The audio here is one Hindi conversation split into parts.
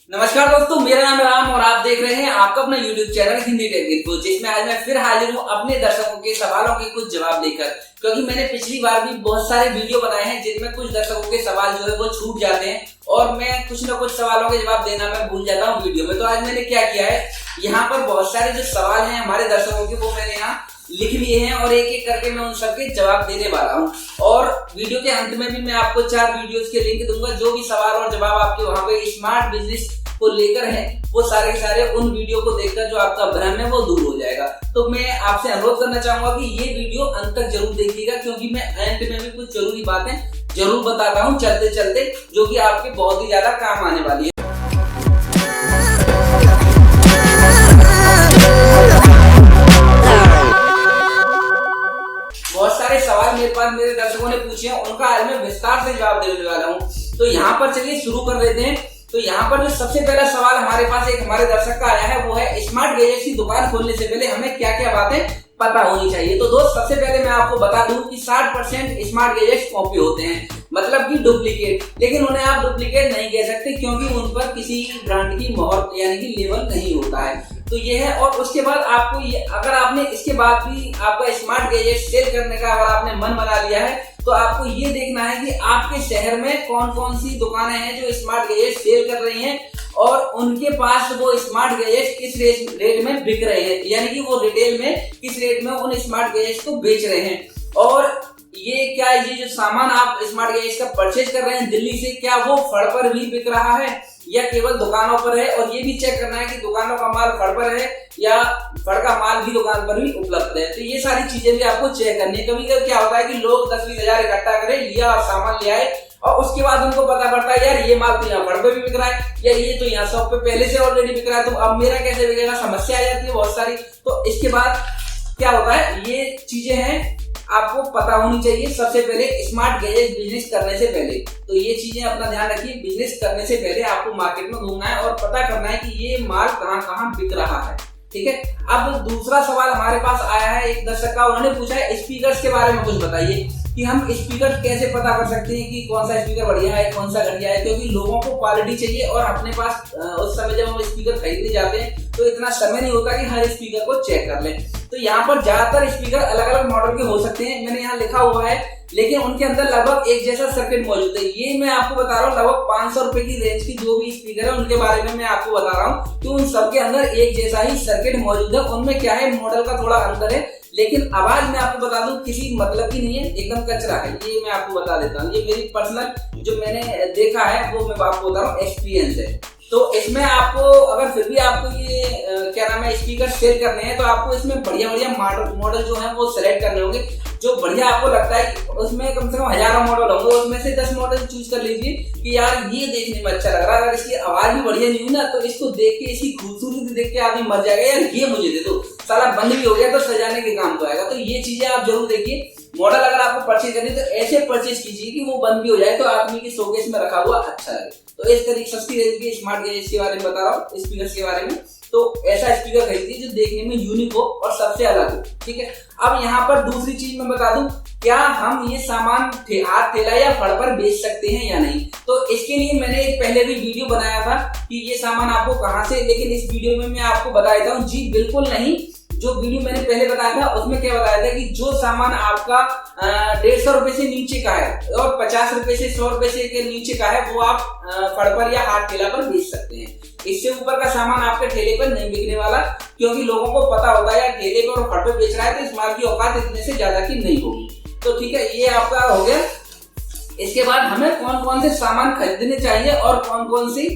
नमस्कार दोस्तों, मेरा नाम है राम और आप देख रहे हैं आपका अपना YouTube channel Hindi take info, जिसमें आज मैं फिर हाजिर हूं अपने दर्शकों के सवालों के कुछ जवाब देकर। क्योंकि मैंने पिछली बार भी बहुत सारे वीडियो बनाए हैं जिनमें कुछ दर्शकों के सवाल जो है वो छूट जाते हैं और मैं कुछ न कुछ सवालों के जवाब देना मैं भूल जाता हूँ वीडियो में। तो आज मैंने क्या किया है, यहाँ पर बहुत सारे जो सवाल हैं हमारे दर्शकों के वो मैंने यहाँ लिख लिए हैं और एक एक करके मैं उन सबके जवाब देने वाला हूँ। और वीडियो के अंत में भी मैं आपको 4 वीडियोस के लिंक दूंगा, जो भी सवाल और जवाब आपके वहाँ पे स्मार्ट बिजनेस को लेकर है वो सारे के सारे उन वीडियो को देखकर जो आपका भ्रम है वो दूर हो जाएगा। तो मैं आपसे अनुरोध करना चाहूंगा कि ये वीडियो अंत तक जरूर देखिएगा, क्योंकि मैं अंत में भी कुछ जरूरी बातें जरूर बताता हूँ चलते चलते, जो कि आपके बहुत ही ज्यादा काम आने वाली है। बहुत सारे सवाल मेरे पास मेरे दर्शकों ने पूछे हैं, उनका आज मैं विस्तार से जवाब देने वाला हूँ। तो यहाँ पर चलिए शुरू कर लेते हैं। तो यहाँ पर जो सबसे पहला सवाल हमारे पास एक हमारे दर्शक का आया है वो है, स्मार्ट गैजेट्स की दुकान खोलने से पहले हमें क्या क्या बातें पता होनी चाहिए। तो दोस्त, सबसे पहले मैं आपको बता दूं कि 60% स्मार्ट गैजेट्स कॉपी होते हैं, मतलब कि डुप्लीकेट। लेकिन उन्हें आप डुप्लीकेट नहीं कह सकते क्योंकि उन पर किसी ब्रांड की मोहर यानी कि लेबल नहीं होता है। तो ये है। और उसके बाद आपको ये, अगर आपने इसके बाद भी आपका स्मार्ट गैजेट सेल करने का अगर आपने मन बना लिया है, तो आपको ये देखना है कि आपके शहर में कौन कौन सी दुकानें हैं जो स्मार्ट गैजेट सेल कर रही हैं और उनके पास वो स्मार्ट गैजेट किस रेट में बिक रहे हैं, यानी कि वो रिटेल में किस रेट में उन स्मार्ट गैजेट को बेच रहे हैं। और ये क्या ये जो सामान आप स्मार्ट गैजेट का परचेज कर रहे हैं दिल्ली से, क्या वो फड़ पर भी बिक रहा है या केवल दुकानों पर है। और ये भी चेक करना है कि दुकानों का माल फड़ पर है या फड़ का माल भी दुकान पर भी उपलब्ध है। तो ये सारी चीजें भी आपको चेक करनी है। कभी कभी क्या होता है कि लोग 10-20 हजार इकट्ठा करें, लिया और सामान ले आए और उसके बाद उनको पता पड़ता है यार ये माल तो यहाँ फड़ पे भी बिक रहा है या ये तो यहाँ शॉप पे पहले से ऑलरेडी बिक रहा है, तो अब मेरा कैसे बिकेगा, समस्या आ जाती है बहुत सारी। तो इसके बाद क्या होता है, ये चीजें हैं आपको पता होनी चाहिए सबसे पहले स्मार्ट गैजेट बिजनेस करने से पहले। तो ये चीजें अपना ध्यान रखिए, बिजनेस करने से पहले आपको मार्केट में घूमना है और पता करना है कि ये माल कहाँ कहाँ बिक रहा है। ठीक है। अब दूसरा सवाल हमारे पास आया है एक दर्शक का, उन्होंने पूछा है स्पीकर्स के बारे में कुछ बताइए कि हम स्पीकर कैसे पता कर सकते हैं कि कौन सा स्पीकर बढ़िया है कौन सा घटिया है। क्योंकि लोगों को क्वालिटी चाहिए और अपने पास उस समय जब हम स्पीकर खरीदने जाते हैं तो इतना समय नहीं होता कि हर स्पीकर को चेक कर लें। तो यहाँ पर ज्यादातर स्पीकर अलग अलग मॉडल के हो सकते हैं, मैंने यहाँ लिखा हुआ है, लेकिन उनके अंदर लगभग एक जैसा सर्किट मौजूद है। ये मैं आपको बता रहा हूँ, लगभग 500 रुपए की रेंज की जो भी स्पीकर है उनके बारे में मैं आपको बता रहा हूँ कि उन सबके अंदर एक जैसा ही सर्किट मौजूद है। उनमें क्या है, मॉडल का थोड़ा अंतर है, लेकिन आवाज मैं आपको बता दूं किसी मतलब की नहीं है, एकदम कचरा है। ये मैं आपको बता देता हूँ, ये मेरी पर्सनल जो मैंने देखा है वो मैं आपको बता रहा हूँ, एक्सपीरियंस है। तो इसमें आपको अगर फिर भी आपको ये क्या नाम है स्पीकर सेल करने हैं तो आपको इसमें बढ़िया बढ़िया मॉडल जो है वो सिलेक्ट करने होंगे। जो बढ़िया आपको लगता है उसमें कम से कम हजारों मॉडल होंगे, उसमें से 10 मॉडल चूज कर लीजिए कि यार ये देखने में अच्छा लग रहा है। अगर इसकी आवाज भी बढ़िया नहीं हुई ना तो इसको देख के, इसकी खूबसूरती देख के आदमी मर जाएगा, यार ये मुझे दे दो, साला बंद भी हो गया तो सजाने के काम तो आएगा। तो ये चीजें आप जरूर देखिए। मॉडल अगर आपको परचेज करनी तो ऐसे परचेज कीजिए कि वो बंद भी हो जाए तो आदमी के शोकेस में रखा हुआ अच्छा लगे। तो इस तरीके सस्ती रेंज के स्मार्ट गैजेट्स के बारे में बता रहा हूँ, स्पीकर के बारे में। तो ऐसा स्पीकर खरीदिए जो देखने में यूनिक हो और सबसे अलग हो। ठीक है। अब यहाँ पर दूसरी चीज मैं बता दूं, क्या हम ये सामान हाथ ठेला या फड़ पर बेच सकते हैं या नहीं। तो इसके लिए मैंने एक पहले भी वीडियो बनाया था कि ये सामान आपको कहाँ से, लेकिन इस वीडियो में मैं आपको बता देता हूँ जी बिल्कुल नहीं। जो वीडियो मैंने पहले बताया था उसमें क्या बताया था कि जो सामान आपका 150 रुपए से नीचे का है और 50 रुपए से 100 रुपए से के नीचे का है वो आप फड़ पर या हाथ ठेला पर बेच सकते हैं। इससे ऊपर का सामान आपके ठेले पर नहीं बिकने वाला, क्योंकि लोगों को पता होता है ठेले पर और फड़ पर बेच रहा है तो इस माल की औकात इतने से ज्यादा की नहीं होगी। तो ठीक है, ये आपका हो गया। इसके बाद हमें कौन कौन से सामान खरीदने चाहिए और कौन कौन सी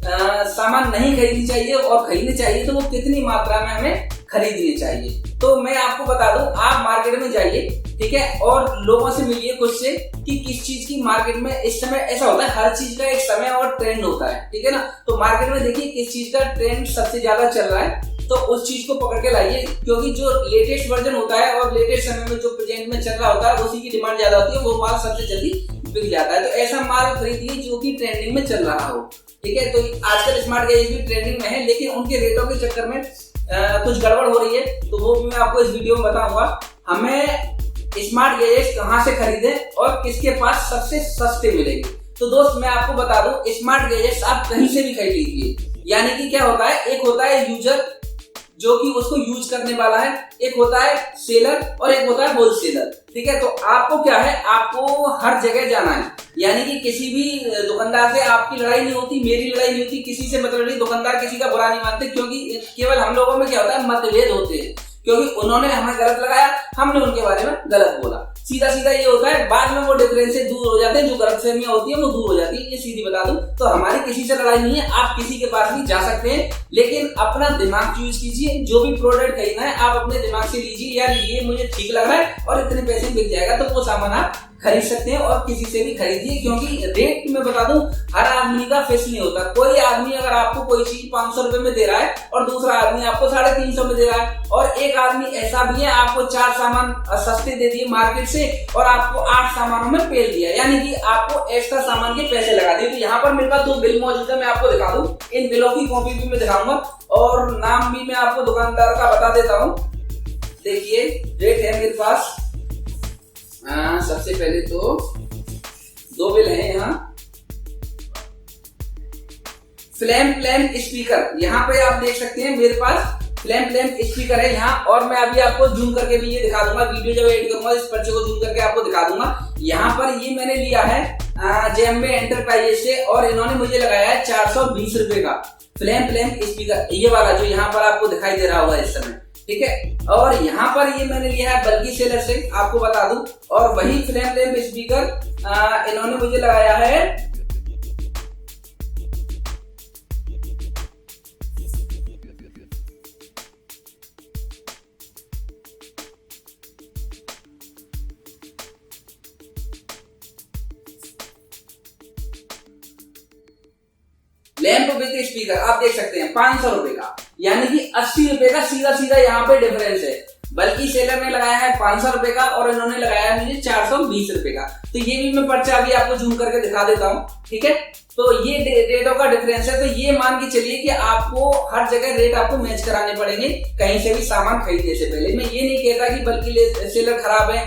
सामान नहीं खरीदनी चाहिए, और खरीदनी चाहिए तो वो कितनी मात्रा में हमें खरीदनी चाहिए। तो मैं आपको बता दूं, आप मार्केट में जाइए, ठीक है, और लोगों से मिलिए खुद से कि किस चीज की मार्केट में इस समय ऐसा होता है, हर चीज का एक समय और ट्रेंड होता है। ठीक है ना। तो मार्केट में देखिए किस चीज का ट्रेंड सबसे ज्यादा चल रहा है तो उस चीज को पकड़ के लाइए, क्योंकि जो लेटेस्ट वर्जन होता है और लेटेस्ट समय में जो प्रेजेंट में चल रहा होता है उसी की डिमांड ज्यादा होती है, वो माल सबसे जल्दी बिक जाता है। तो ऐसा माल खरीदिए जो कि ट्रेंडिंग में चल रहा हो। ठीक है। तो आजकल स्मार्ट गैजेट भी ट्रेंडिंग में है, लेकिन उनके रेटों के चक्कर में कुछ गड़बड़ हो रही है, तो वो भी मैं आपको इस वीडियो में बताऊंगा। हमें स्मार्ट गैजेट कहाँ से खरीदें और किसके पास सबसे सस्ते मिलेंगे। तो दोस्त मैं आपको बता दूं, स्मार्ट गैजेट्स आप कहीं से भी खरीद लीजिए। यानी कि क्या होता है, एक होता है यूजर जो कि उसको यूज करने वाला है, एक होता है सेलर और एक होता है होलसेलर। ठीक है, तो आपको क्या है, आपको हर जगह जाना है। यानी कि किसी भी दुकानदार से आपकी लड़ाई नहीं होती, मेरी लड़ाई नहीं होती, किसी से मतलब नहीं, दुकानदार किसी का बुरा नहीं मानते, क्योंकि केवल हम लोगों में क्या होता है, मतभेद होते हैं। क्योंकि उन्होंने हमें गलत लगाया, हमने उनके बारे में गलत बोला, सीधा सीधा ये होता है। बाद में वो डिफरेंस से दूर हो जाते हैं, जो गलतफहमियां होती है वो दूर हो जाती है। ये सीधी बता दूं तो हमारी किसी से लड़ाई नहीं है, आप किसी के पास भी जा सकते हैं, लेकिन अपना दिमाग यूज कीजिए। जो भी प्रोडक्ट खरीदना है आप अपने दिमाग से लीजिए, यार ये मुझे ठीक लग रहा है और इतने पैसे में बिक जाएगा, तो वो सामान आप खरीद सकते हैं और किसी से भी खरीदिए। क्योंकि रेट में बता दूं, हर आदमी का फिक्स नहीं होता। कोई आदमी अगर आपको कोई चीज 500 रुपए में दे रहा है और दूसरा आदमी आपको 350 में दे रहा है, और एक आदमी ऐसा भी है आपको 4 सामान सस्ते दे दिए मार्केट से और आपको 8 सामानों में पेल दिया, यानी कि आपको एक्स्ट्रा सामान के पैसे लगा दिए। तो यहाँ पर मेरे पास 2 बिल मौजूद है, मैं आपको दिखा दूं। इन बिलों की कॉपी भी मैं दिखाऊंगा और नाम भी मैं आपको दुकानदार का बता देता हूँ। देखिए रेट है मेरे पास। सबसे पहले तो 2 बिल हैं यहाँ। फ्लैम स्पीकर, यहाँ पे आप देख सकते हैं मेरे पास फ्लैम स्पीकर है यहाँ, और मैं अभी आपको जूम करके भी ये दिखा दूंगा। वीडियो जब एडिट करूंगा इस पर्चे को जूम करके आपको दिखा दूंगा। यहाँ पर ये मैंने लिया है जेएमबी एंटरप्राइजेस से और इन्होंने मुझे लगाया है 420 रुपए का फ्लैम स्पीकर, ये वाला जो यहाँ पर आपको दिखाई दे रहा होगा इस समय। ठीक है, और यहाँ पर ये मैंने लिया है बल्कि सेलर से, आपको बता दूं। और वही फ्लैम स्पीकर इन्होंने मुझे लगाया है लैंप विद स्पीकर, आप देख सकते हैं 500 रुपए का, यानी कि 80 रुपए का सीधा सीधा यहाँ पे डिफरेंस है। बल्कि सेलर ने लगाया है 500 रुपए का और इन्होंने लगाया है मुझे 420 रुपए का। तो ये भी मैं पर्चा अभी आपको जूम करके दिखा देता हूँ। ठीक है, तो ये रेटों का डिफरेंस है। तो ये मान के चलिए कि आपको हर जगह रेट आपको मैच कराने पड़ेंगे कहीं से भी सामान खरीदने से पहले। मैं ये नहीं कहता कि बल्कि सेलर खराब है,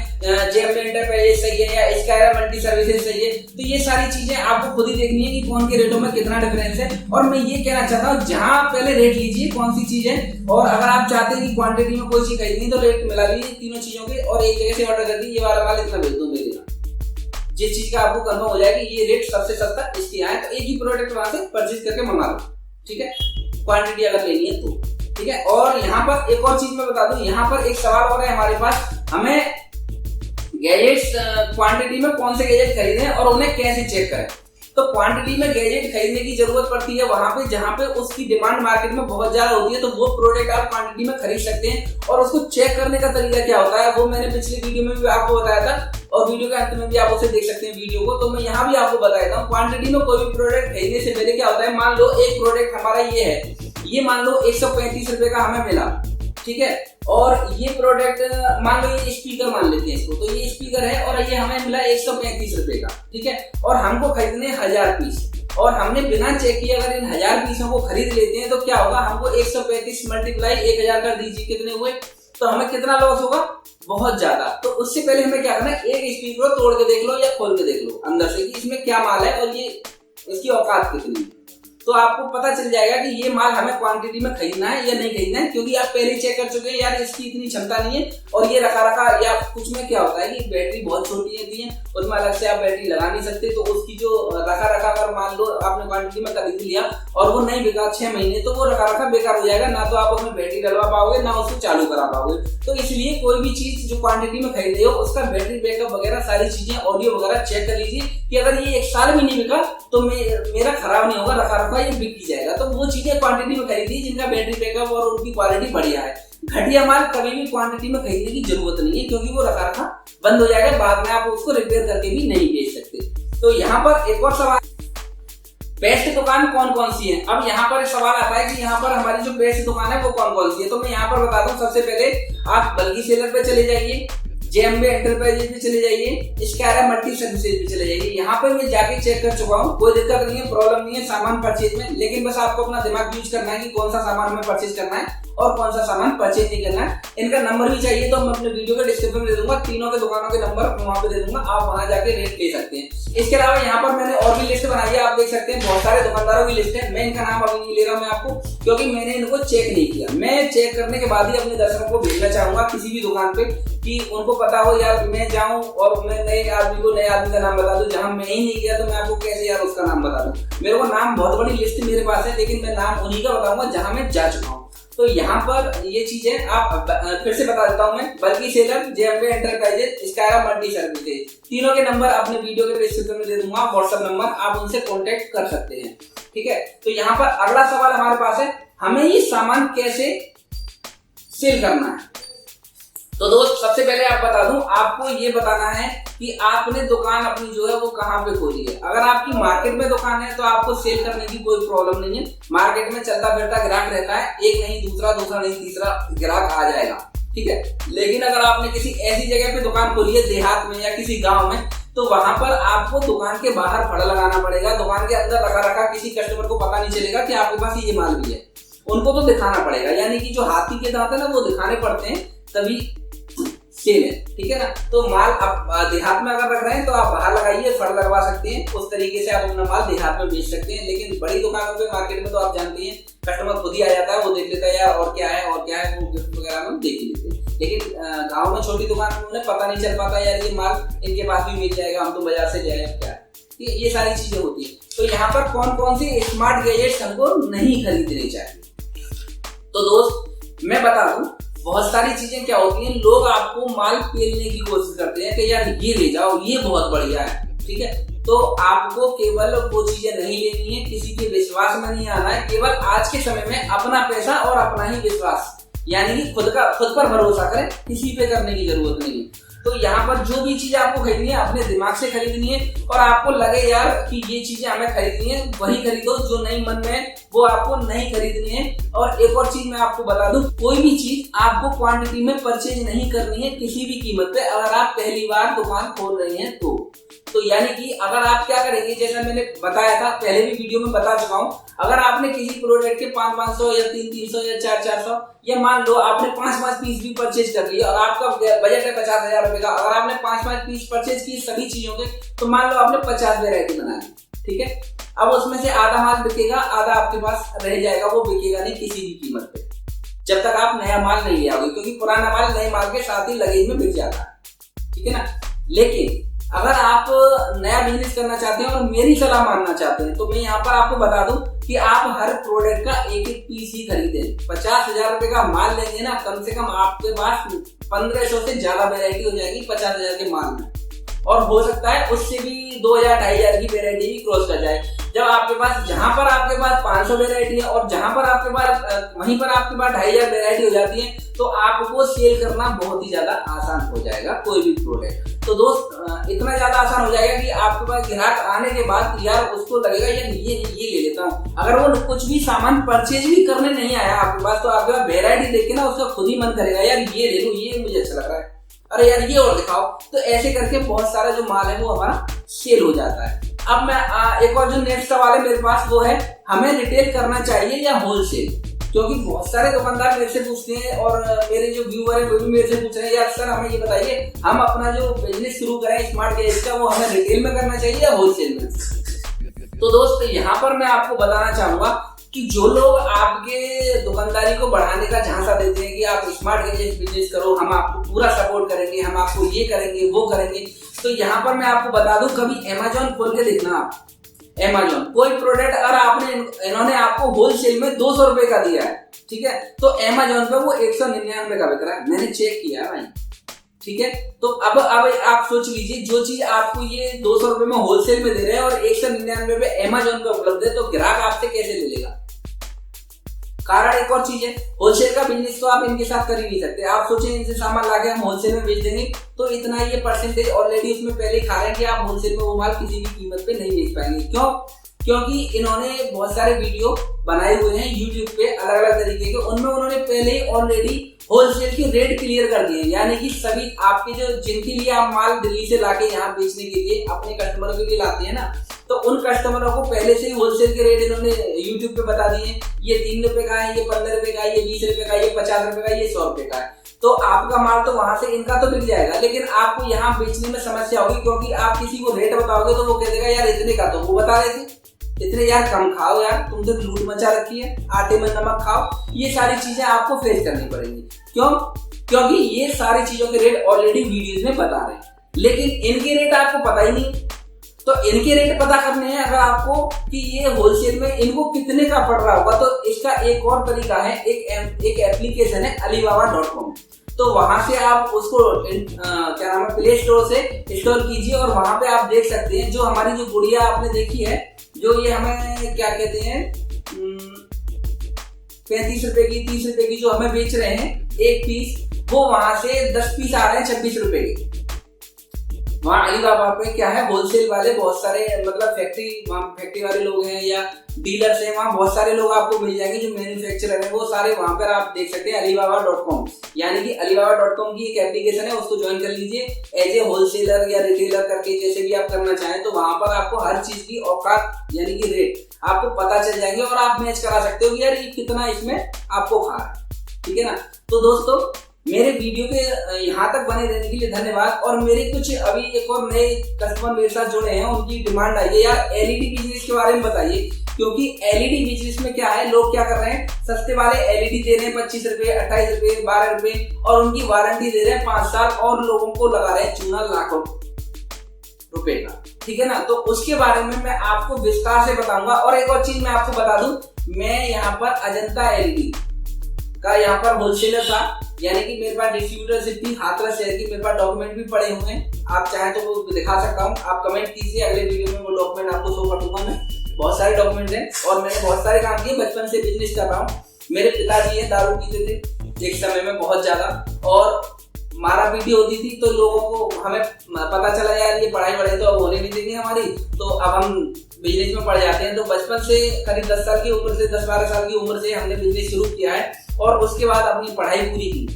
जेएमबी एंटरप्राइजेस सही है या स्काइरा मल्टी सर्विसेज सही है। तो ये सारी चीजें आपको खुद ही देखनी है कि कौन के रेटों में कितना डिफरेंस है। और मैं ये कहना चाहता हूँ, जहां पहले रेट लीजिए कौन सी चीज है, और अगर आप चाहते हैं कि क्वांटिटी में कोई चीज खरीदनी तो रेट मिला लीजिए तीनों चीजों के और एक जगह से ऑर्डर कर दी, ये वाला माल इतना भेज दो मेरे यहाँ। जिस चीज का आपको कंफर्म हो जाएगा ये रेट सबसे सस्ता इसके यहाँ है, तो एक ही प्रोडक्ट वहां से परचेज करके मंगा लो। ठीक है, क्वांटिटी अगर लेनी है तो। ठीक है, और यहाँ पर एक और चीज मैं बता दूं, यहाँ पर एक सवाल और है हमारे पास, हमें गैजेट्स क्वांटिटी में कौन से गैजेट खरीदें और उन्हें कैसे चेक करें। तो क्वांटिटी में गैजेट खरीदने की जरूरत पड़ती है वहां पे जहां पे उसकी डिमांड मार्केट में बहुत ज्यादा होती है, तो वो प्रोडक्ट आप क्वांटिटी में खरीद सकते हैं। और उसको चेक करने का तरीका क्या होता है वो मैंने पिछले वीडियो में भी आपको बताया था, और वीडियो के अंत में भी आप उसे देख सकते हैं वीडियो को। तो मैं यहाँ भी आपको बता देता हूँ, क्वांटिटी में कोई भी प्रोडक्ट खरीदने से पहले क्या होता है, मान लो एक प्रोडक्ट हमारा ये है, ये मान लो 135 रुपए का हमें मिला। ठीक है, और ये प्रोडक्ट मान लो ये स्पीकर मान लेते हैं इसको, तो ये स्पीकर है और ये हमें मिला 135 रुपए का। ठीक है, और हमको खरीदने 1000 पीस, और हमने बिना चेक किए अगर इन 1000 पीसों को खरीद लेते हैं तो क्या होगा, हमको 135 मल्टीप्लाई 1000 कर दीजिए कितने हुए, तो हमें कितना लॉस होगा, बहुत ज्यादा। तो उससे पहले हमें क्या करना है, एक स्पीकर को तोड़ के देख लो या खोल के देख लो अंदर से कि इसमें क्या माल है और ये इसकी औकात कितनी है, तो आपको पता चल जाएगा कि ये माल हमें क्वांटिटी में खरीदना है या नहीं खरीदना है। क्योंकि आप पहले चेक कर चुके हैं यार इसकी इतनी क्षमता नहीं है, और ये रखा रखा, या कुछ में क्या होता है कि बैटरी बहुत छोटी होती है, उसमें अलग से आप बैटरी लगा नहीं सकते, तो उसकी जो रखा रखा अगर मान लो आपने क्वांटिटी में खरीद लिया और वो नहीं बिका 6 महीने, तो वो रखा रखा बेकार हो जाएगा, ना तो आप उसमें बैटरी डलवा पाओगे ना उसको चालू करा पाओगे। तो इसलिए कोई भी चीज जो क्वांटिटी में खरीदे हो उसका बैटरी बैकअप वगैरह सारी चीजें, ऑडियो वगैरह चेक कर लीजिए कि अगर ये 1 साल भी नहीं बिका तो मेरा खराब नहीं होगा, रखा रखा ये बिक जाएगा। तो वो चीजें क्वांटिटी में खरीदी जिनका बैटरी बैकअप और उनकी क्वालिटी बढ़िया है। घटिया माल कभी भी क्वांटिटी में खरीदने की जरूरत नहीं है, क्योंकि वो रखा रखा बंद हो जाएगा, बाद में आप उसको रिपेयर करके भी नहीं बेच सकते। तो यहाँ पर एक और सवाल, बेस्ट दुकान कौन कौन सी है। अब यहाँ पर सवाल आता है कि यहाँ पर हमारी जो बेस्ट दुकान है वो कौन कौन सी है। तो मैं यहाँ पर बता दूं, सबसे पहले आप बल्कि सेलर पे चले जाइए, JMB एंटरप्राइजेज पे चले जाइए, स्कायरा मल्टी सर्विसेज पे चले जाइए। यहाँ पर मैं जाके चेक कर चुका हूँ, कोई दिक्कत नहीं है, प्रॉब्लम नहीं है सामान परचेज में। लेकिन बस आपको अपना दिमाग यूज करना है कि कौन सा सामान हमें परचेज करना है और कौन सा सामान परचेज नहीं करना है। इनका नंबर भी चाहिए तो मैं अपने वीडियो के डिस्क्रिप्शन में दे दूंगा, तीनों के दुकानों के नंबर वहां पे दे दूंगा, आप वहां जाके रेट ले सकते हैं। इसके अलावा यहाँ पर मैंने और भी लिस्ट बनाई है, आप देख सकते हैं बहुत सारे दुकानदारों की लिस्ट है। मैं इनका नाम अभी नहीं ले रहा हूँ मैं आपको, क्योंकि मैंने इनको चेक नहीं किया। मैं चेक करने के बाद ही अपने दर्शकों को भेजना चाहूंगा किसी भी दुकान पे, कि उनको पता हो यार मैं जाऊं और मैं नए आदमी का नाम बता दूं। जहां मैं ही नहीं गया तो मैं आपको कैसे यार उसका नाम बता दूं। मेरे को नाम बहुत बड़ी लिस्ट मेरे पास है, लेकिन मैं नाम उन्हीं का बताऊंगा जहां मैं जा चुका हूं। तो यहाँ पर ये चीजें आप फिर से बता देता हूँ मैं, बल्कि seller, JMB enterprises, Skyra multi services, तीनों के नंबर अपने वीडियो के डिस्क्रिप्शन में दे दूंगा, व्हाट्सएप नंबर, आप उनसे कांटेक्ट कर सकते हैं। ठीक है, तो यहाँ पर अगला सवाल हमारे पास है, हमें ये सामान कैसे सेल करना है। तो दोस्त सबसे पहले आप बता दूं, आपको ये बताना है कि आपने दुकान अपनी जो है वो कहाँ पे खोली है। अगर आपकी मार्केट में दुकान है तो आपको सेल करने की कोई प्रॉब्लम नहीं है। मार्केट में चलता फिरता ग्राहक रहता है, एक नहीं दूसरा नहीं तीसरा ग्राहक आ जाएगा। ठीक है, लेकिन अगर आपने किसी ऐसी जगह पे दुकान खोली है देहात में या किसी गाँव में, तो वहां पर आपको दुकान के बाहर फड़ लगाना पड़ेगा। दुकान के अंदर रखा किसी कस्टमर को पता नहीं चलेगा कि आपके पास ये माल भी है। उनको तो दिखाना पड़ेगा, यानी कि जो हाथी के दांत है ना वो दिखाने पड़ते हैं, तभी सेल है। ठीक है ना, तो माल आप देहात में अगर रख रहे हैं तो आप बाहर लगाइए, फड़ लगवा सकते हैं, उस तरीके से आप अपना माल देहात में बेच सकते हैं। लेकिन बड़ी दुकानों पे मार्केट में तो आप जानते हैं कस्टमर खुद ही आ जाता है, वो देख लेता है यार और क्या है वो गिफ्ट वगैरह में देख ही लेते हैं। लेकिन गाँव में छोटी दुकान में उन्हें पता नहीं चल पाता यार ये माल इनके पास भी मिल जाएगा, हम तो बाजार से जाए क्या। ये सारी चीजें होती है। तो यहाँ पर कौन कौन सी स्मार्ट गैजेट्स हमको नहीं खरीदने चाहिए। तो दोस्त मैं बता दूं, बहुत सारी चीजें क्या होती हैं, लोग आपको माल पेलने की कोशिश करते हैं कि यार ये ले जाओ, ये बहुत बढ़िया है। ठीक है, तो आपको केवल वो चीजें नहीं लेनी है, किसी के विश्वास में नहीं आना है। केवल आज के समय में अपना पैसा और अपना ही विश्वास, यानी कि खुद पर भरोसा करें, किसी पे करने की जरूरत नहीं है। तो यहाँ पर जो भी चीज आपको खरीदनी है अपने दिमाग से खरीदनी है, और आपको लगे यार कि ये चीजें हमें खरीदनी है वही खरीदो, जो नहीं मन में है वो आपको नहीं खरीदनी है। और एक और चीज मैं आपको बता दूं, कोई भी चीज आपको क्वांटिटी में परचेज नहीं करनी है किसी भी कीमत पे, अगर आप पहली बार दुकान खोल रहे हैं तो यानी कि अगर आप क्या करेंगे, जैसा मैंने बताया था पहले भी वीडियो में बता चुका हूँ, अगर आपने किसी प्रोडक्ट के 500 या 300 या 400 या मान लो आपने 5 पीस भी परचेज कर लिया और आपका बजट है 50,000 रुपए का, अगर आपने 5 पीस परचेज किए सभी चीजों के, तो मान लो आपने 50 वेरायटी बना ली। ठीक है, अब उसमें से आधा माल बिकेगा, आधा आपके पास रह जाएगा, वो बिकेगा नहीं किसी भी कीमत पे जब तक आप नया माल नहीं ले आओगे, क्योंकि पुराना माल नए माल के साथ ही लगेज में बिक जाता है। ठीक है ना, लेकिन अगर आप नया बिजनेस करना चाहते हैं और मेरी सलाह मानना चाहते हैं, तो मैं यहाँ पर आपको बता दूं कि आप हर प्रोडक्ट का एक पीस ही खरीदें। 50,000 रुपए का माल लेंगे ना, कम से कम आपके पास 1500 से ज्यादा वेरायटी हो जाएगी 50,000 के माल में, और हो सकता है उससे भी 2,000-2,500 की वेरायटी भी क्रॉस कर जाए। जब आपके पास जहां पर आपके पास 500 वेरायटी है और जहां पर आपके पास वहीं पर आपके पास 2,500 वेरायटी हो जाती है, तो आपको सेल करना बहुत ही ज्यादा आसान हो जाएगा कोई भी प्रोडक्ट। तो दोस्त इतना ज्यादा आसान हो जाएगा कि आपके पास ग्राहक आने के बाद यार उसको लगेगा यार ये ले लेता हूँ। अगर वो कुछ भी सामान परचेज भी करने नहीं आया आपके पास, तो आपके पास वेरायटी देख के ना उसका खुद ही मन करेगा यार ये ले लूं, ये मुझे अच्छा लग रहा है, अरे यार ये और दिखाओ। तो ऐसे करके बहुत सारा जो माल है वो हमारा सेल हो जाता है। अब मैं एक और जो नेक्स्ट सवाल है मेरे पास वो है, हमें रिटेल करना चाहिए या होलसेल। क्योंकि बहुत सारे दुकानदार मेरे से पूछते हैं और मेरे जो व्यूअर है वो भी मेरे से पूछ रहे हैं, यार सर हमें ये बताइए हम अपना जो बिजनेस शुरू करें स्मार्ट गैजेट का, वो हमें रिटेल में करना चाहिए या होलसेल में। तो दोस्त यहाँ पर मैं आपको बताना चाहूंगा कि जो लोग आपके दुकानदारी को बढ़ाने का झांसा देते हैं कि आप स्मार्ट गैजेट बिजनेस करो, हम आपको पूरा सपोर्ट करेंगे, हम आपको ये करेंगे वो करेंगे, तो यहाँ पर मैं आपको बता दूं, कभी अमेज़न खोल के देखना आप। अमेज़न कोई प्रोडक्ट अगर इन्होंने आपको होलसेल में 200 रुपए का दिया है, ठीक है, तो अमेज़न पे वो 199 का बिक रहा है, मैंने चेक किया भाई। ठीक है, तो अब आप सोच लीजिए, जो चीज आपको ये 200 रुपए में होलसेल में दे रहे हैं और 199 पे अमेज़न पे उपलब्ध है, तो ग्राहक आपसे कैसे ले लेगा। कारण एक और चीज है, होलसेल का बिजनेस तो आप इनके साथ कर ही नहीं सकते। आप सोचें इनसे सामान लाके हम होलसेल में बेच देंगे तो इतना ये परसेंटेज ऑलरेडी उसमें पहले ही खा रहे हैं कि आप होलसेल में वो माल किसी भी कीमत पे नहीं बेच पाएंगे। क्यों? क्योंकि इन्होंने बहुत सारे वीडियो बनाए हुए हैं यूट्यूब पे अलग अलग तरीके के, उनमें उन्होंने पहले ही ऑलरेडी होलसेल की रेट क्लियर कर दिए, यानी कि सभी आपके जो जिनके लिए आप माल दिल्ली से लाके यहाँ बेचने के लिए अपने कस्टमरों के लिए लाते हैं ना, तो उन कस्टमरों को पहले से ही होलसेल के रेट इन्होंने यूट्यूब पे बता दिए, ये 3 रुपए का है, ये 15 रुपए का है, ये 20 रुपए का, ये 50 रुपए का, ये 100 रुपए का है। तो आपका माल तो वहां से इनका तो बिक जाएगा, लेकिन आपको यहाँ बेचने में समस्या होगी, क्योंकि आप किसी को रेट बताओगे तो वो कह देगा यार इतने का, तो वो बता देते इतने, यार कम खाओ यार, तुम तो लूट मचा रखी है, आटे में नमक खाओ। ये सारी चीजें आपको फेस करनी पड़ेंगी। क्यों? क्योंकि ये सारी चीजों के रेट ऑलरेडी वीडियोज में बता रहे हैं, लेकिन इनके रेट आपको पता ही नहीं। तो इनके रेट पता करने हैं अगर आपको कि ये होलसेल में इनको कितने का पड़ रहा होगा, तो इसका एक और तरीका है, एक एप्लीकेशन है alibaba.com। तो वहां से आप उसको क्या नाम है, प्ले स्टोर से इंस्टॉल कीजिए और वहां पे आप देख सकते हैं जो हमारी जो गुड़िया आपने देखी है, जो ये हमें क्या कहते हैं 35 रुपए की 30 रुपए की जो हमें बेच रहे हैं एक पीस, वो वहां से 10 पीस आ रहे हैं 26 रुपए के। वहाँ अलीबाबा पे क्या है, होलसेल वाले बहुत सारे मतलब फैक्ट्री वाले लोग हैं या डीलर्स हैं, वहाँ बहुत सारे लोग आपको मिल जाएंगे जो मैन्युफैक्चरर है, वो सारे वहाँ पर आप देख सकते हैं alibaba.com। यानी कि alibaba.com की एक एप्लीकेशन है, उसको ज्वाइन कर लीजिए एज ए होलसेलर या रिटेलर करके, जैसे भी आप करना चाहें। तो वहाँ पर आपको हर चीज की औकात यानी कि रेट आपको पता चल जाएंगे और आप मैच करा सकते हो कि यार ये कितना इसमें आपको खा रहा है। ठीक है ना। तो दोस्तों मेरे वीडियो के यहाँ तक बने रहने के लिए धन्यवाद। और मेरे कुछ अभी एक और नए कस्टमर मेरे साथ जुड़े हैं, उनकी डिमांड आई है यार एलईडी बिजनेस के बारे में बताइए, क्योंकि एलईडी बिजनेस में क्या है, लोग क्या कर रहे हैं, सस्ते वाले एलईडी दे रहे हैं 25 रुपए 28 रुपए 12 रुपए, और उनकी वारंटी दे रहे हैं 5 साल, और लोगों को लगा रहे हैं चूना लाखों रुपए का। ठीक है ना। तो उसके बारे में मैं आपको विस्तार से बताऊंगा। और एक और चीज मैं आपको बता दूं, मैं यहाँ पर अजंता एलईडी का यहाँ पर होलसेलर था, यानी कि मेरे पास डिस्ट्रीब्यूटरशिप थी हाथरस शहर की, मेरे पास डॉक्यूमेंट भी पड़े हुए हैं, आप चाहें तो वो दिखा सकता हूँ। आप कमेंट कीजिए, अगले वीडियो में वो डॉक्यूमेंट आपको शो कर दूंगा। मैं बहुत सारे डॉक्यूमेंट हैं और मैंने बहुत सारे काम किए, बचपन से बिजनेस कर रहा हूँ। मेरे पिताजी है दारू पीते थे एक समय में बहुत ज्यादा, और मारा पीटी होती थी, तो लोगों को हमें पता चला यार ये पढ़ाई तो अब होने नहीं देंगे हमारी, तो अब हम बिजनेस में पड़ जाते हैं। तो बचपन से करीब 10 साल की उम्र से 10-12 साल की उम्र से हमने बिजनेस शुरू किया है, और उसके बाद अपनी पढ़ाई पूरी की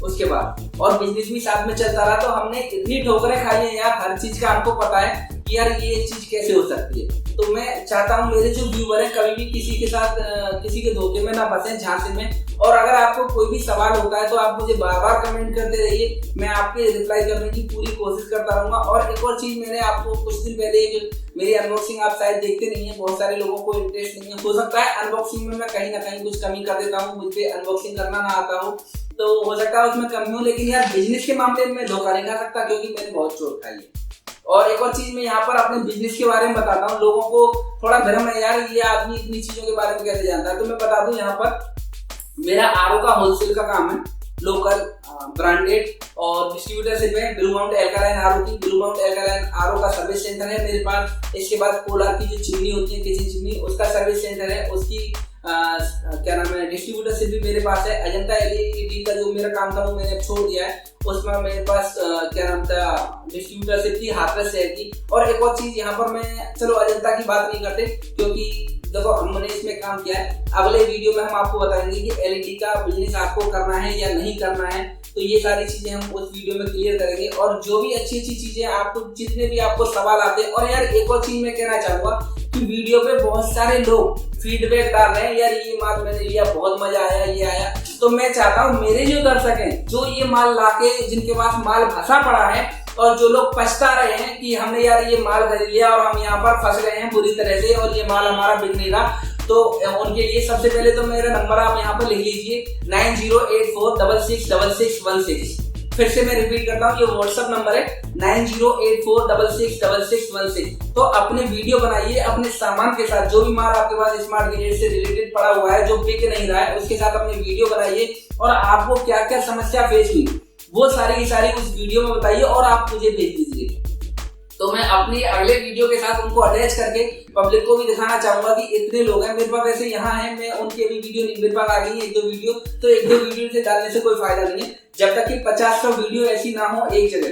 उसके बाद, और बिजनेस भी साथ में चलता रहा। तो हमने इतनी ठोकरें खाई है यार, हर चीज का हमको पता है कि यार ये चीज कैसे हो सकती है। तो मैं चाहता हूँ मेरे जो व्यूवर है कभी भी किसी के साथ किसी के धोखे में ना फंसे, झांसे में। और अगर आपको कोई भी सवाल होता है तो आप मुझे बार बार कमेंट करते रहिए, मैं आपके रिप्लाई करने की पूरी कोशिश करता रहूंगा। और एक और चीज, मैंने आपको कुछ दिन पहले मेरी अनबॉक्सिंग आप शायद देखते नहीं है, बहुत सारे लोगों को इंटरेस्ट नहीं है, हो सकता है अनबॉक्सिंग में मैं कहीं ना कहीं कुछ कमी कर देता हूँ, मुझे अनबॉक्सिंग करना ना आता हो, तो हो सकता है उसमें कमी हो, लेकिन यार बिजनेस के मामले में धोखा नहीं खा सकता, क्योंकि मैंने बहुत चोट खाई है। और एक और चीज मैं यहाँ पर अपने बिजनेस के बारे में बताता हूँ, लोगों को थोड़ा भ्रम है यार ये आदमी इतनी चीजों के बारे में कैसे जानता है। तो मैं बता दूं, यहाँ पर मेरा आरओ का होलसेल का काम है, लोकल ब्रांडेड, और डिस्ट्रीब्यूटरशिप है ब्लू माउंट एल्कालाइन आरओ की। ब्लू माउंट एल्कालाइन आरओ का सर्विस सेंटर है मेरे पास। इसके बाद पोलार की जो चिमनी होती है किचन चिमनी, उसका सर्विस सेंटर है, उसकी क्या नाम है डिस्ट्रीब्यूटरशिप भी मेरे पास है। अजंता एलईडी का जो मेरा काम था वो मैंने छोड़ दिया है, उसमें मेरे पास क्या नाम था डिस्ट्रीब्यूटरशिप थी हाथरस शहर की। और एक और चीज यहाँ पर मैं, चलो अजंता की बात नहीं करते क्योंकि देखो हमने इसमें काम किया है, अगले वीडियो में हम आपको बताएंगे कि एलईडी का बिजनेस आपको करना है या नहीं करना है। तो ये सारी चीजें हम उस वीडियो में क्लियर करेंगे, और जो भी अच्छी अच्छी चीजें आपको, जितने भी आपको सवाल आते हैं। और यार एक और चीज मैं कहना चाहूंगा कि वीडियो पे बहुत सारे लोग फीडबैक डाल रहे हैं, यार ये माल मैंने लिया बहुत मजा आया, ये आया। तो मैं चाहता हूँ मेरे जो दर्शक हैं, जो ये माल लाके जिनके पास माल फंसा पड़ा है, और जो लोग पछता रहे हैं कि हमने यार ये माल खरीद लिया और हम यहाँ पर फंस गए हैं बुरी तरह से, और ये माल हमारा बिक नहीं रहा, तो उनके लिए सबसे पहले तो मेरा नंबर आप यहाँ पर लिख लीजिए 9084666616। फिर से मैं रिपीट करता हूँ, ये व्हाट्सएप नंबर है 9084666616। तो अपने वीडियो बनाइए अपने सामान के साथ, जो भी माल आपके पास स्मार्ट गैजेट से रिलेटेड पड़ा हुआ है जो बिक नहीं रहा है, उसके साथ अपनी वीडियो बनाइए, और आपको क्या क्या समस्या फेस हुई वो सारी की सारी उस वीडियो में बताइए और आप मुझे भेज दीजिए। तो मैं अपने अगले वीडियो के साथ उनको अटैच करके पब्लिक को भी दिखाना चाहूंगा कि इतने लोग हैं मेरे पास। वैसे यहाँ है, मैं उनकी अभी वीडियो नहीं, मेरे पास आ गई है 1-2 वीडियो, तो 1-2 वीडियो से डालने से कोई फायदा नहीं है जब तक कि 50 वीडियो ऐसी ना हो एक जगह।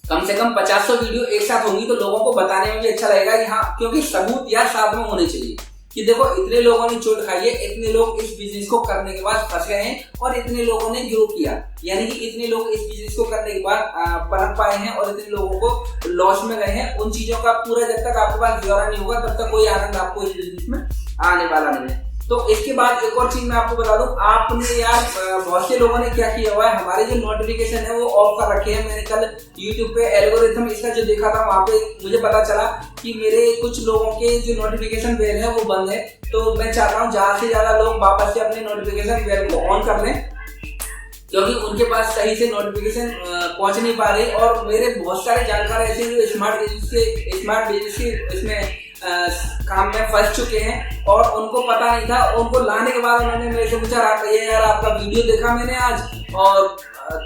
कम से कम 50 वीडियो एक साथ होंगी तो लोगों को बताने में भी अच्छा लगेगा कि हाँ, क्योंकि सबूत यार साथ में होने चाहिए। कि देखो इतने लोगों ने चोट खाई है, इतने लोग इस बिजनेस को करने के बाद फंस गए हैं और इतने लोगों ने ग्रो किया, यानी कि इतने लोग इस बिजनेस को करने के बाद पनप पाए हैं और इतने लोगों को लॉस में गए हैं। उन चीजों का पूरा जब तक आपके पास ब्यौरा नहीं होगा तब तक कोई आनंद आपको इस बिजनेस में आने वाला नहीं है। तो इसके बाद एक और चीज मैं आपको बता दूं, आपने यार बहुत से लोगों ने क्या किया हुआ है, हमारे जो नोटिफिकेशन है वो ऑफ कर रखे हैं। मैंने कल YouTube पे एल्गोरिथम इसका जो देखा था, वहां पे मुझे पता चला कि मेरे कुछ लोगों के जो नोटिफिकेशन बेल है वो बंद है। तो मैं चाहता हूँ ज्यादा से ज्यादा लोग वापस से अपने नोटिफिकेशन बेल को ऑन कर लें, क्योंकि उनके पास सही से नोटिफिकेशन पहुंच नहीं पा रही। और मेरे बहुत सारे जानकार ऐसे जो स्मार्ट बिजनेस के इसमें काम में फंस चुके हैं और उनको पता नहीं था। उनको लाने के बाद उन्होंने मेरे से पूछा, यार आपका वीडियो देखा मैंने आज और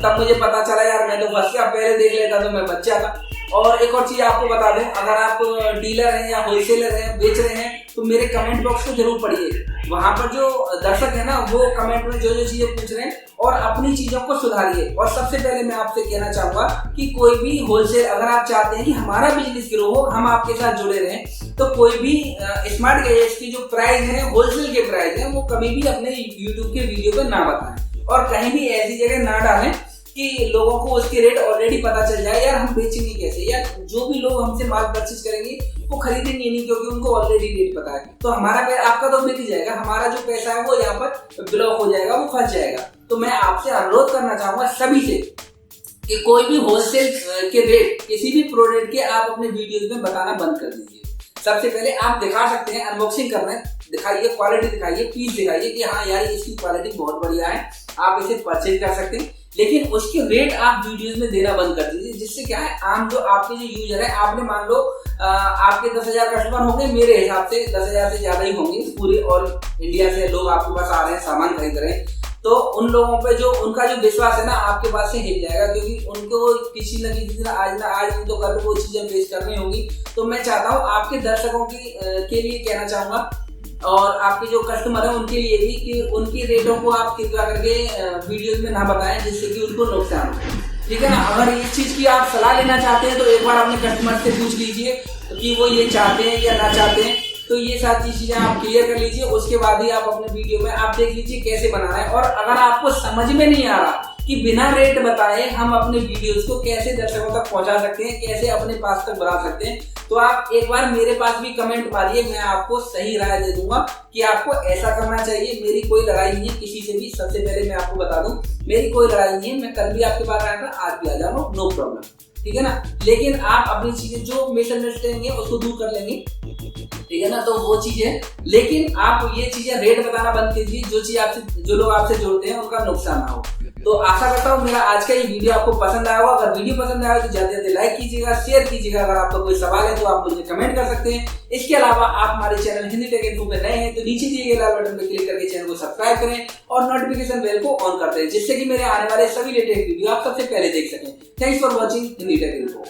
तब मुझे पता चला यार मैं तो फंस गया, पहले देख लेता तो मैं बच जाता। और एक और चीज आपको बता दूं, अगर आप डीलर हैं या होलसेलर हैं, बेच रहे हैं, तो मेरे कमेंट बॉक्स को जरूर पढ़िए। वहां पर जो दर्शक है ना, वो कमेंट में जो चीजें पूछ रहे हैं और अपनी चीजों को सुधारिए। और सबसे पहले मैं आपसे कहना चाहूंगा कि कोई भी होलसेल, अगर आप चाहते हैं कि हमारा बिजनेस ग्रो हो, हम आपके साथ जुड़े रहें, तो कोई भी स्मार्ट गैजेट्स की जो प्राइस है, होलसेल के प्राइस है, वो कभी भी अपने यूट्यूब के वीडियो पे ना बताएं और कहीं भी ऐसी जगह ना डालें कि लोगों को उसके रेट ऑलरेडी पता चल जाए। यार हम बेचेंगे कैसे, यार जो भी लोग हमसे माल परचेज करेंगे वो खरीदेंगे नहीं, क्योंकि उनको ऑलरेडी रेट पता है। तो हमारा आपका तो बिक जाएगा, हमारा जो पैसा है वो यहाँ पर ब्लॉक हो जाएगा, वो फंस जाएगा। तो मैं आपसे अनुरोध करना चाहूंगा सभी से कि कोई भी होलसेल के रेट किसी भी प्रोडक्ट के आप अपने वीडियोज में बताना बंद कर दीजिए। सबसे पहले आप दिखा सकते हैं, अनबॉक्सिंग कर रहे हैं, दिखाइए, क्वालिटी दिखाइए, पीस दिखाइए कि हाँ यार इसकी क्वालिटी बहुत बढ़िया है, आप इसे परचेज कर सकते हैं। लेकिन उसके रेट आप वीडियोस में देना बंद कर दीजिए, जिससे क्या है, आम जो आपके जो यूजर है, आपने मान लो आपके 10,000 कस्टमर होंगे, मेरे हिसाब से 10,000 से ज्यादा ही होंगे, पूरे ऑल इंडिया से लोग आपके पास आ रहे हैं, सामान खरीद रहे हैं। तो उन लोगों पे जो उनका जो विश्वास है ना आपके पास से हिल जाएगा, क्योंकि उनको किसी न किसी दिन आज तो कल वो चीजें फेस करनी होगी। तो मैं चाहता हूँ आपके दर्शकों के लिए कहना चाहूंगा और आपके जो कस्टमर है उनके लिए भी कि उनकी रेटों को आप कृपया करके वीडियोस में ना बताएं, जिससे कि उनको नुकसान हो। ठीक है ना। अगर इस चीज की आप सलाह लेना चाहते हैं तो एक बार अपने कस्टमर से पूछ लीजिए कि वो ये चाहते हैं या ना चाहते हैं। तो ये सारी चीजें आप क्लियर कर लीजिए, उसके बाद ही आप अपने वीडियो में आप देख लीजिए कैसे बनाना है। और अगर आपको समझ में नहीं आ रहा कि बिना रेट बताए हम अपने वीडियोस को कैसे दर्शकों तक पहुंचा सकते हैं, कैसे अपने पास तक बढ़ा सकते हैं, तो आप एक बार मेरे पास भी कमेंट मारिए, मैं आपको सही राय दे दूंगा कि आपको ऐसा करना चाहिए। मेरी कोई लड़ाई नहीं है किसी से भी, सबसे पहले मैं आपको बता दूं, मेरी कोई लड़ाई नहीं है। मैं कल भी आपके पास आया था, आज भी आ जाऊंगा, नो प्रॉब्लम, ठीक है ना। लेकिन आप अपनी चीजें जो मिसअंडरस्टैंडिंग है उसको दूर कर लेंगे, ठीक है ना। तो वो चीजें, लेकिन आप ये चीजें रेट बताना बंद कीजिए, जो लोग आपसे जुड़ते हैं उनका नुकसान ना हो। तो आशा करता हूँ मेरा आज का ये वीडियो आपको पसंद आया होगा। अगर वीडियो पसंद आया तो ज्यादा से ज्यादा लाइक कीजिएगा, शेयर कीजिएगा। अगर आपका कोई सवाल है तो आप मुझे कमेंट कर सकते हैं। इसके अलावा आप हमारे चैनल हिंदी टेक इन्फो पे नए हैं तो नीचे दिए गए लाल बटन पे क्लिक करके चैनल को सब्सक्राइब करें और नोटिफिकेशन बेल को ऑन कर दें, जिससे कि मेरे आने वाले सभी लेटेस्ट वीडियो आप सबसे पहले देख सकें। Thanks for watching Hindi take info.